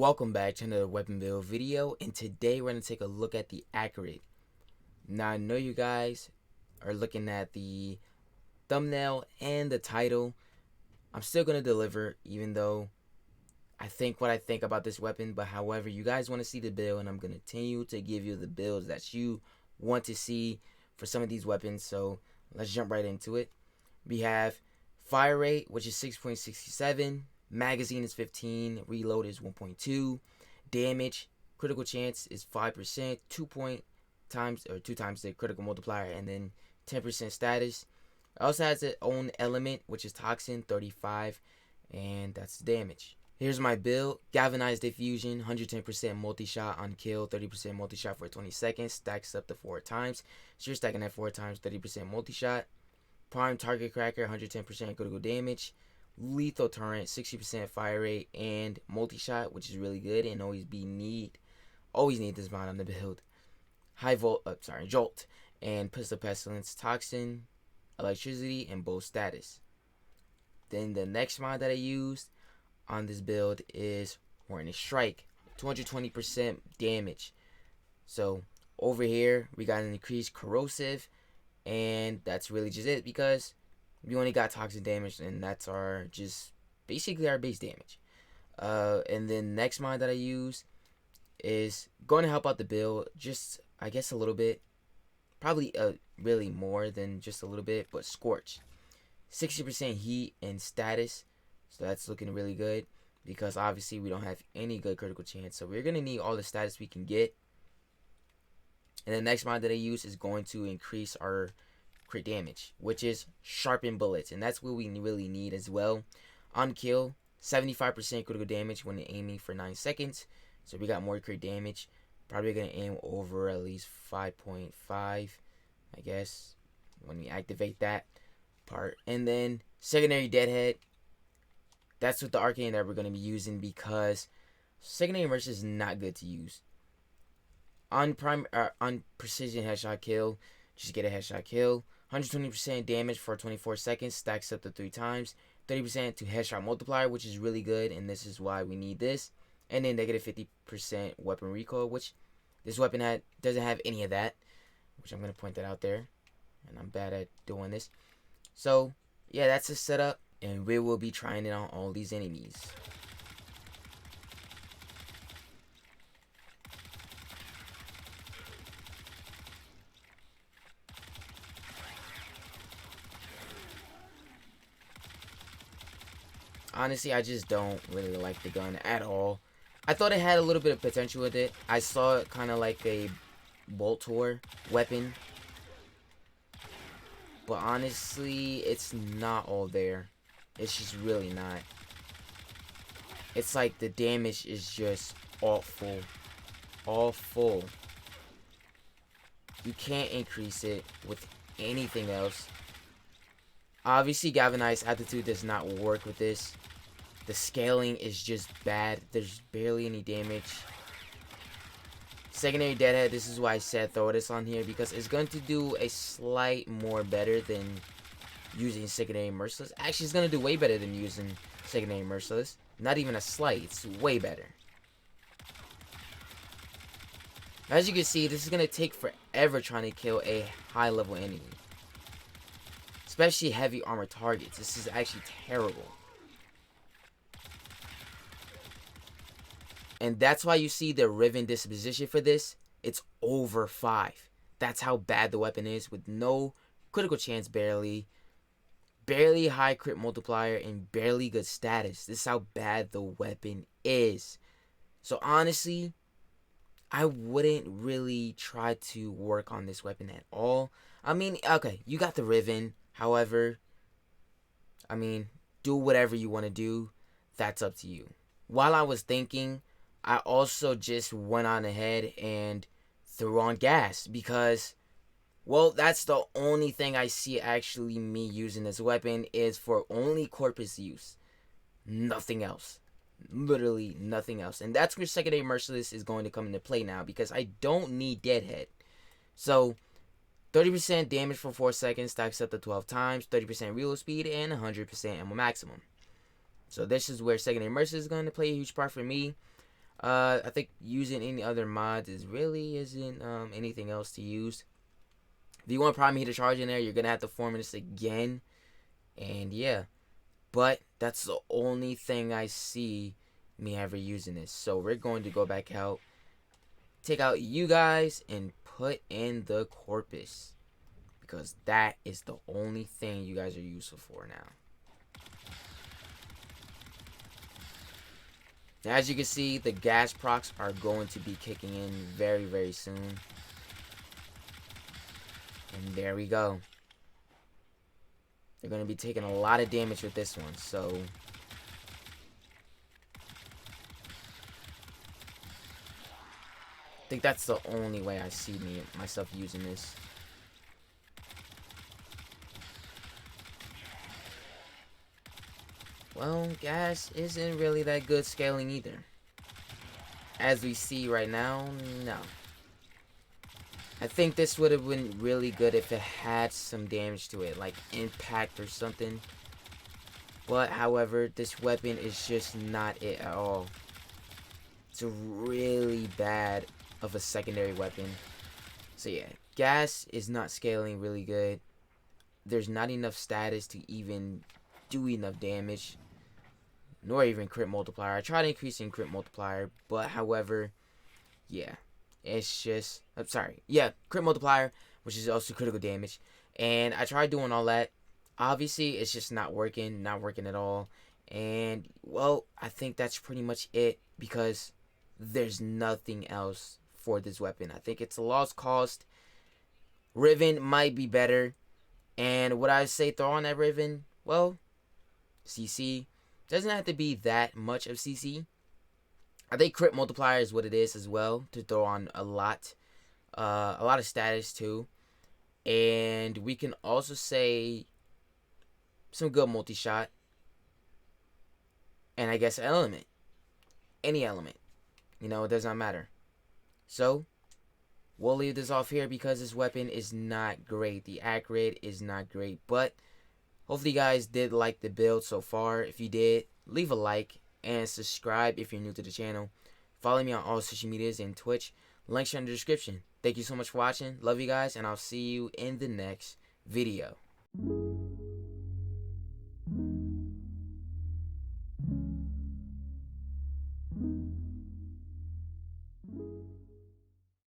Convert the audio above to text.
Welcome back to another weapon build video, and today we're going to take a look at the Acrid. Now I know you guys are looking at the thumbnail and the title. I'm still going to deliver even though I think what I think about this weapon, but however you guys want to see the build, and I'm going to continue to give you the builds that you want to see for some of these weapons. So let's jump right into it. We have fire rate, which is 6.67. Magazine is 15, reload is 1.2, damage, critical chance is 5%, 2 times the critical multiplier, and then 10% status. It also has its own element, which is toxin, 35, and that's the damage. Here's my build: galvanized diffusion, 110% multi-shot on kill, 30% multi-shot for 20 seconds, stacks up to 4 times. So you're stacking that 4 times, 30% multi-shot. Prime target cracker, 110% critical damage. Lethal turret, 60% fire rate, and multi-shot, which is really good, and always need this mod on the build. Jolt, and pistol pestilence, toxin, electricity, and bow status. Then the next mod that I used on this build is Hornet Strike, 220% damage. So over here we got an increased corrosive, and that's really just it because we only got toxic damage, and that's basically our base damage. And then next mod that I use is going to help out the build, just I guess a little bit, probably really more than just a little bit, but Scorch, 60% heat and status, so that's looking really good because obviously we don't have any good critical chance, so we're gonna need all the status we can get. And the next mod that I use is going to increase our crit damage, which is sharpened bullets, and that's what we really need as well. On kill, 75% critical damage when aiming for 9 seconds, so we got more crit damage. Probably gonna aim over at least 5.5, I guess, when we activate that part. And then secondary deadhead, that's with the arcane that we're gonna be using because secondary immersion is not good to use. On precision headshot kill, just get a headshot kill. 120% damage for 24 seconds, stacks up to 3 times. 30% to headshot multiplier, which is really good, and this is why we need this. And then negative 50% weapon recoil, which this weapon doesn't have any of that, which I'm going to point that out there. And I'm bad at doing this. So, yeah, that's the setup, and we will be trying it on all these enemies. Honestly, I just don't really like the gun at all. I thought it had a little bit of potential with it. I saw it kind of like a bolt tour weapon. But honestly, it's not all there. It's just really not. It's like the damage is just awful. Awful. You can't increase it with anything else. Obviously, galvanized attitude does not work with this. The scaling is just bad. There's barely any damage. Secondary deadhead, this is why I said throw this on here, because it's going to do a slight more better than using secondary merciless. Actually, it's going to do way better than using secondary merciless. Not even a slight, it's way better. As you can see, this is going to take forever trying to kill a high level enemy, especially heavy armor targets. This is actually terrible. And that's why you see the Riven disposition for this. It's over 5. That's how bad the weapon is, with no critical chance, barely high crit multiplier, and barely good status. This is how bad the weapon is. So honestly, I wouldn't really try to work on this weapon at all. I mean, okay, you got the Riven. However, I mean, do whatever you want to do. That's up to you. While I was thinking, I also just went on ahead and threw on gas because, well, that's the only thing I see actually me using this weapon is for only corpus use. Nothing else. Literally nothing else. And that's where secondary merciless is going to come into play now, because I don't need deadhead. So 30% damage for 4 seconds, stacks up to 12 times, 30% reload speed, and 100% ammo maximum. So this is where secondary merciless is going to play a huge part for me. I think using any other mods isn't anything else to use. If you want Prime Heater Charge in there, you're gonna have to form this again, and yeah. But that's the only thing I see me ever using this. So we're going to go back out, take out you guys, and put in the corpus, because that is the only thing you guys are useful for now. Now, as you can see, the gas procs are going to be kicking in very, very soon. And there we go. They're going to be taking a lot of damage with this one, so I think that's the only way I see myself using this. Well, gas isn't really that good scaling either. As we see right now, no. I think this would have been really good if it had some damage to it, like impact or something. But, however, this weapon is just not it at all. It's a really bad of a secondary weapon. So yeah, gas is not scaling really good. There's not enough status to even do enough damage, nor even crit multiplier. I tried increasing crit multiplier, but however, yeah, it's just, I'm sorry, yeah, crit multiplier, which is also critical damage, and I tried doing all that. Obviously, it's just not working at all. And well, I think that's pretty much it, because there's nothing else for this weapon. I think it's a lost cause. Riven might be better. And what I say throw on that Riven, well, CC. Doesn't have to be that much of CC. I think crit multiplier is what it is as well, to throw on a lot of status too. And we can also say some good multi-shot. And I guess element. Any element. You know, it does not matter. So, we'll leave this off here because this weapon is not great. The Acrid is not great. But, hopefully you guys did like the build so far. If you did, leave a like and subscribe if you're new to the channel. Follow me on all social medias and Twitch. Links are in the description. Thank you so much for watching. Love you guys, and I'll see you in the next video.